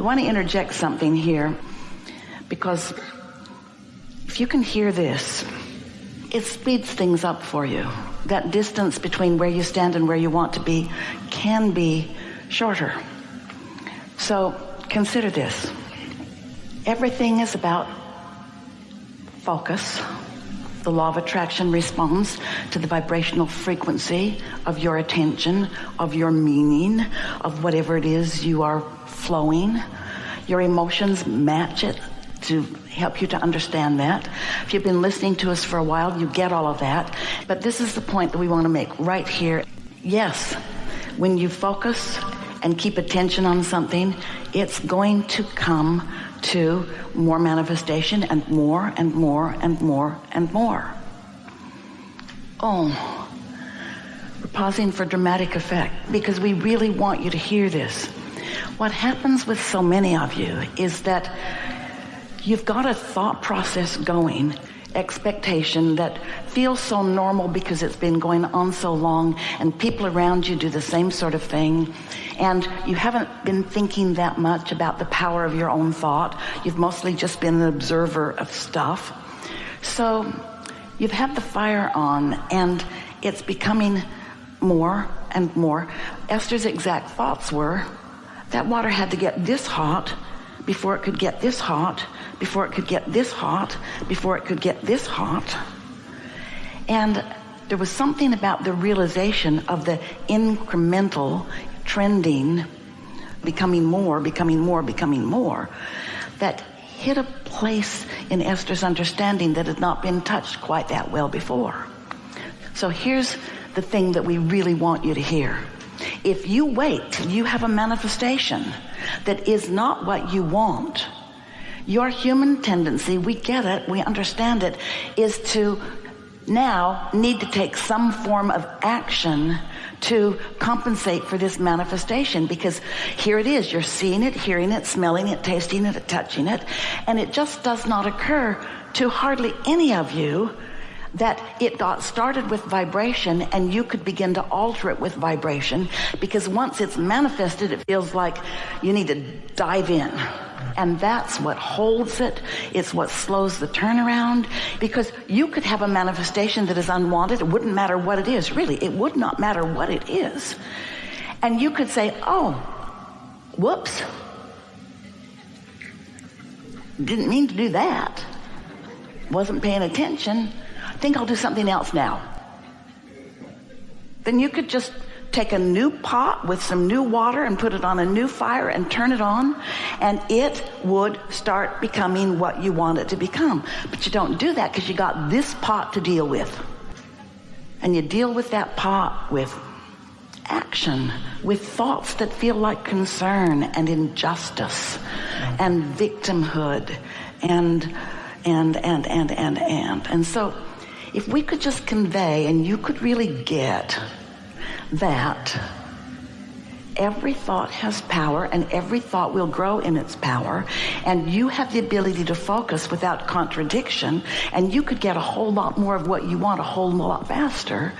We want to interject something here, because if you can hear this, it speeds things up for you. That distance between where you stand and where you want to be can be shorter. So consider this. Everything is about focus. The law of attraction responds to the vibrational frequency of your attention, of your meaning, of whatever it is you are flowing. Your emotions match it to help you to understand that. If you've been listening to us for a while, you get all of that. But this is the point that we want to make right here. Yes, when you focus and keep attention on something, it's going to come to more manifestation and more and more and more and more. Oh, we're pausing for dramatic effect because we really want you to hear this. What happens with so many of you is that you've got a thought process going, expectation that feels so normal because it's been going on so long, and people around you do the same sort of thing, and you haven't been thinking that much about the power of your own thought. You've mostly just been an observer of stuff. So you've had the fire on, and it's becoming more and more. Esther's exact thoughts were, that water had to get this hot before it could get this hot, before it could get this hot, before it could get this hot. And there was something about the realization of the incremental trending, becoming more, becoming more, becoming more, that hit a place in Esther's understanding that had not been touched quite that well before. So here's the thing that we really want you to hear. If you wait till you have a manifestation that is not what you want, your human tendency, we get it, we understand it, is to now need to take some form of action to compensate for this manifestation, because here it is, you're seeing it, hearing it, smelling it, tasting it, touching it, and it just does not occur to hardly any of you that it got started with vibration and you could begin to alter it with vibration, because once it's manifested, it feels like you need to dive in. And that's what holds it. It's what slows the turnaround, because you could have a manifestation that is unwanted. It wouldn't matter what it is, really. It would not matter what it is. And you could say, oh, whoops. Didn't mean to do that. Wasn't paying attention. Think I'll do something else now. Then you could just take a new pot with some new water and put it on a new fire and turn it on, and it would start becoming what you want it to become. But you don't do that because you got this pot to deal with. And you deal with that pot with action, with thoughts that feel like concern and injustice and victimhood and so if we could just convey, and you could really get that every thought has power, and every thought will grow in its power, and you have the ability to focus without contradiction, and you could get a whole lot more of what you want a whole lot faster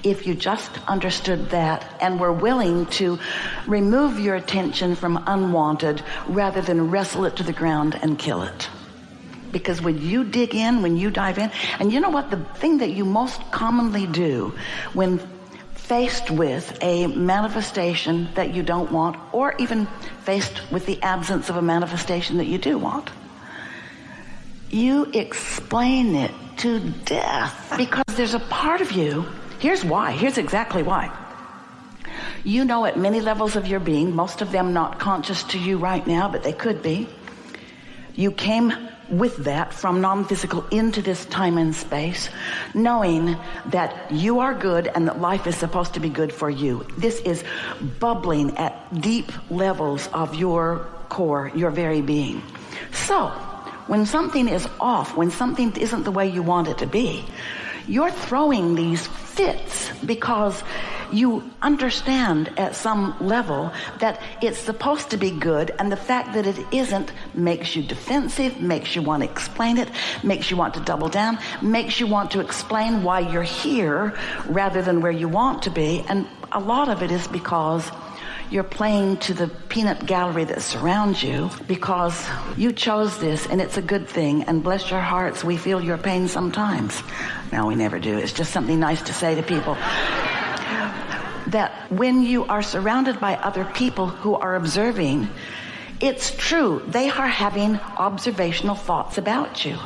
if you just understood that and were willing to remove your attention from unwanted rather than wrestle it to the ground and kill it. Because when you dig in, when you dive in, and you know what, the thing that you most commonly do when faced with a manifestation that you don't want, or even faced with the absence of a manifestation that you do want, you explain it to death, because there's a part of you, here's why, here's exactly why. You know, at many levels of your being, most of them not conscious to you right now, but they could be, you came with that from non-physical into this time and space, knowing that you are good and that life is supposed to be good for you. This is bubbling at deep levels of your core, your very being. So when something is off, when something isn't the way you want it to be, you're throwing these fits because you understand at some level that it's supposed to be good, and the fact that it isn't makes you defensive, makes you want to explain it, makes you want to double down, makes you want to explain why you're here rather than where you want to be. And a lot of it is because you're playing to the peanut gallery that surrounds you because you chose this and it's a good thing, and bless your hearts, we feel your pain sometimes. No, we never do. It's just something nice to say to people. That when you are surrounded by other people who are observing, it's true, they are having observational thoughts about you.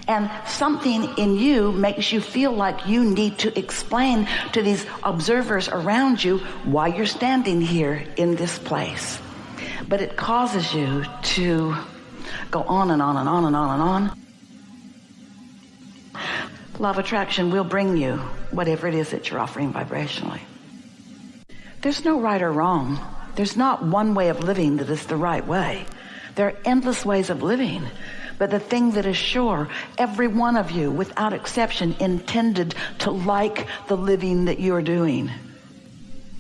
And something in you makes you feel like you need to explain to these observers around you why you're standing here in this place. But it causes you to go on and on and on and on and on. Law of attraction will bring you whatever it is that you're offering vibrationally. There's no right or wrong. There's not one way of living that is the right way. There are endless ways of living. But the thing that is sure, every one of you, without exception, intended to like the living that you're doing.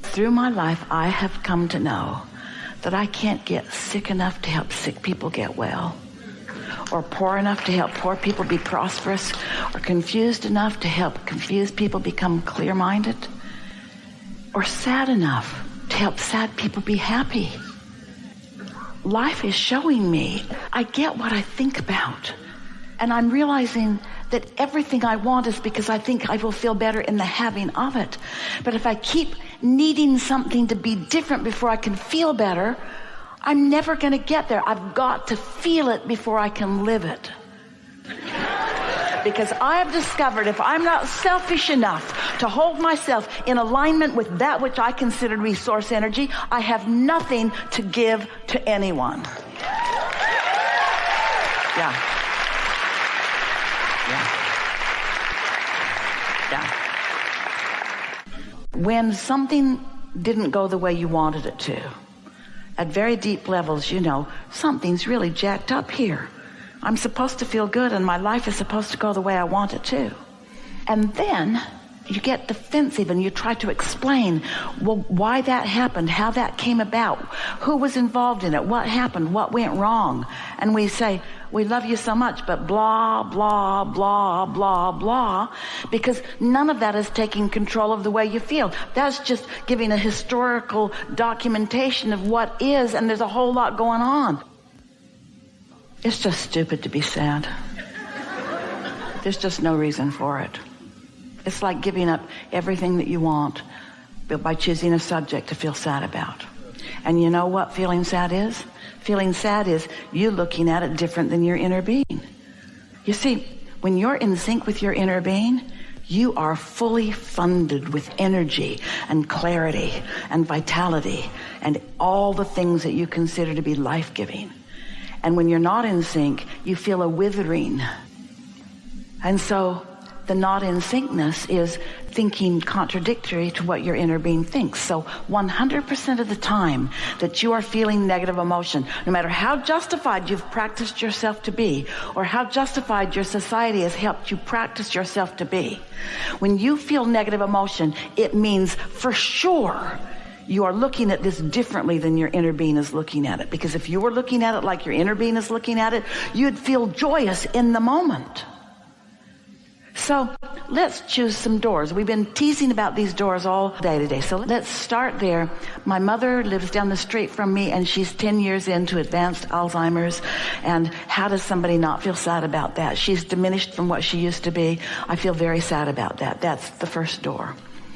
Through my life, I have come to know that I can't get sick enough to help sick people get well, or poor enough to help poor people be prosperous, or confused enough to help confused people become clear-minded, or sad enough to help sad people be happy. Life is showing me I get what I think about, and I'm realizing that everything I want is because I think I will feel better in the having of it. But if I keep needing something to be different before I can feel better, I'm never going to get there. I've got to feel it before I can live it. Because I have discovered if I'm not selfish enough to hold myself in alignment with that which I consider resource energy, I have nothing to give to anyone. Yeah. When something didn't go the way you wanted it to, at very deep levels, you know, something's really jacked up here. I'm supposed to feel good, and my life is supposed to go the way I want it to. And then you get defensive and you try to explain, well, why that happened, how that came about, who was involved in it, what happened, what went wrong. And we say, we love you so much, but blah, blah, blah, blah, blah, because none of that is taking control of the way you feel. That's just giving a historical documentation of what is, and there's a whole lot going on. It's just stupid to be sad. There's just no reason for it. It's like giving up everything that you want by choosing a subject to feel sad about. And you know what feeling sad is? Feeling sad is you looking at it different than your inner being. You see, when you're in sync with your inner being, you are fully funded with energy and clarity and vitality and all the things that you consider to be life-giving. And when you're not in sync, you feel a withering. And so the not in syncness is thinking contradictory to what your inner being thinks. So 100% of the time that you are feeling negative emotion, no matter how justified you've practiced yourself to be, or how justified your society has helped you practice yourself to be, when you feel negative emotion, it means for sure you are looking at this differently than your inner being is looking at it. Because if you were looking at it like your inner being is looking at it, you'd feel joyous in the moment. So let's choose some doors. We've been teasing about these doors all day today. So let's start there. My mother lives down the street from me, and she's 10 years into advanced Alzheimer's. And how does somebody not feel sad about that? She's diminished from what she used to be. I feel very sad about that. That's the first door.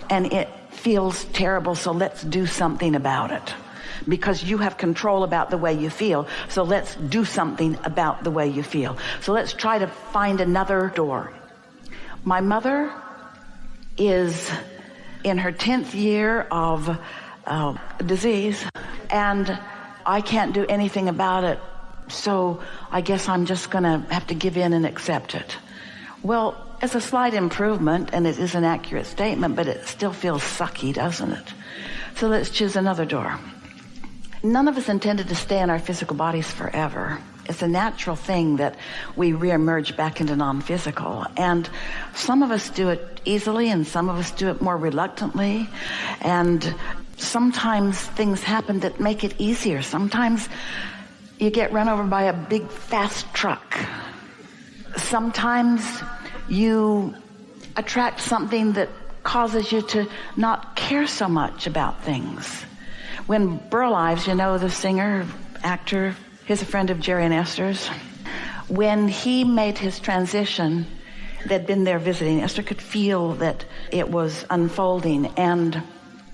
And it feels terrible, so let's do something about it. Because you have control about the way you feel, so let's do something about the way you feel. So let's try to find another door. My mother is in her 10th year of disease, and I can't do anything about it, so I guess I'm just going to have to give in and accept it. Well, it's a slight improvement, and it is an accurate statement, but it still feels sucky, doesn't it? So let's choose another door. None of us intended to stay in our physical bodies forever. It's a natural thing that we reemerge back into non-physical. And some of us do it easily, and some of us do it more reluctantly. And sometimes things happen that make it easier. Sometimes you get run over by a big, fast truck. Sometimes you attract something that causes you to not care so much about things. When Burl Ives, you know, the singer, actor, he's a friend of Jerry and Esther's. When he made his transition, they'd been there visiting. Esther could feel that it was unfolding and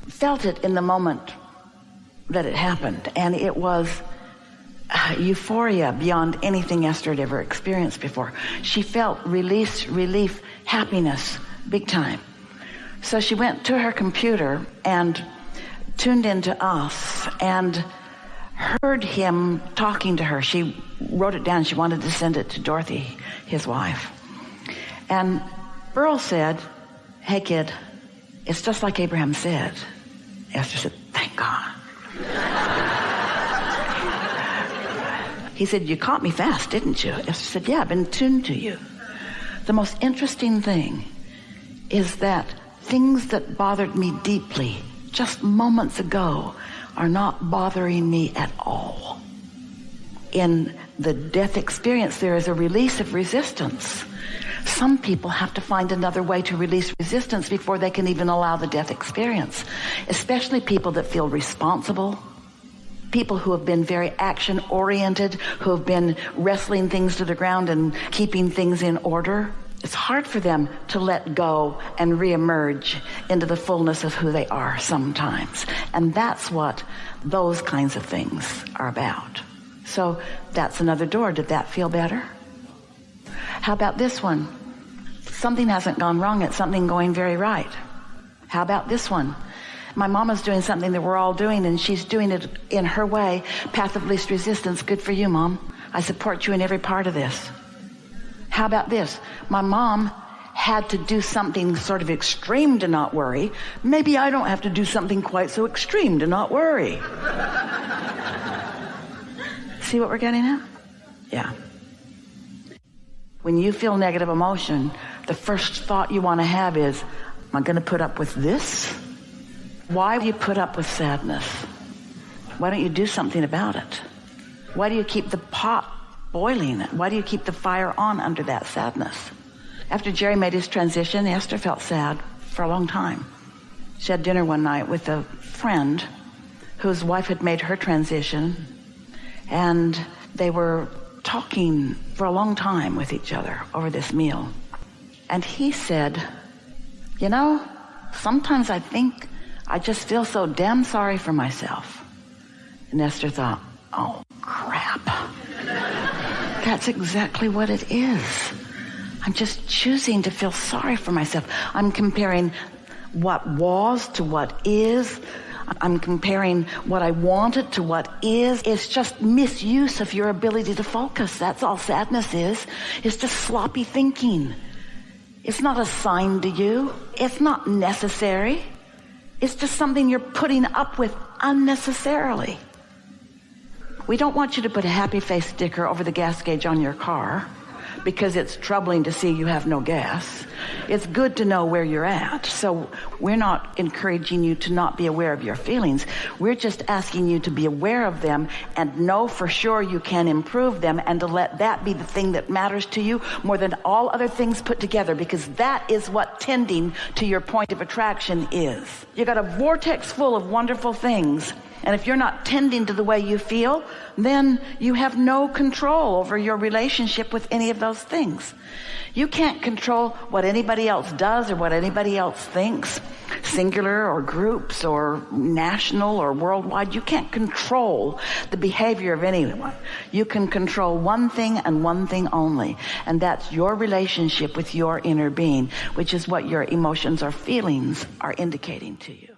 felt it in the moment that it happened. And it was euphoria beyond anything Esther had ever experienced before. She felt release, relief, happiness, big time. So she went to her computer and tuned into us and heard him talking to her. She wrote it down. She wanted to send it to Dorothy, his wife. And Burl said, "Hey, kid, it's just like Abraham said." Esther said, "Thank God." He said, "You caught me fast, didn't you?" Esther said, "Yeah, I've been tuned to you." The most interesting thing is that things that bothered me deeply just moments ago are not bothering me at all. In the death experience, there is a release of resistance. Some people have to find another way to release resistance before they can even allow the death experience, especially people that feel responsible, people who have been very action-oriented, who have been wrestling things to the ground and keeping things in order. It's hard for them to let go and reemerge into the fullness of who they are sometimes. And that's what those kinds of things are about. So that's another door. Did that feel better? How about this one? Something hasn't gone wrong. It's something going very right. How about this one? My mama's doing something that we're all doing, and she's doing it in her way. Path of least resistance. Good for you, Mom. I support you in every part of this. How about this? My mom had to do something sort of extreme to not worry. Maybe I don't have to do something quite so extreme to not worry. See what we're getting at? Yeah. When you feel negative emotion, the first thought you want to have is, am I going to put up with this? Why do you put up with sadness? Why don't you do something about it? Why do you keep the pot boiling? Why do you keep the fire on under that sadness? After Jerry made his transition, Esther felt sad for a long time. She had dinner one night with a friend whose wife had made her transition, and they were talking for a long time with each other over this meal. And he said, "You know, sometimes I think I just feel so damn sorry for myself." And Esther thought, "Oh, crap. That's exactly what it is. I'm just choosing to feel sorry for myself. I'm comparing what was to what is. I'm comparing what I wanted to what is. It's just misuse of your ability to focus. That's all sadness is. It's just sloppy thinking. It's not assigned to you. It's not necessary. It's just something you're putting up with unnecessarily. We don't want you to put a happy face sticker over the gas gauge on your car because it's troubling to see you have no gas. It's good to know where you're at. So we're not encouraging you to not be aware of your feelings. We're just asking you to be aware of them and know for sure you can improve them, and to let that be the thing that matters to you more than all other things put together, because that is what tending to your point of attraction is. You got a vortex full of wonderful things. And if you're not tending to the way you feel, then you have no control over your relationship with any of those things. You can't control what anybody else does or what anybody else thinks, singular or groups or national or worldwide. You can't control the behavior of anyone. You can control one thing and one thing only, and that's your relationship with your inner being, which is what your emotions or feelings are indicating to you.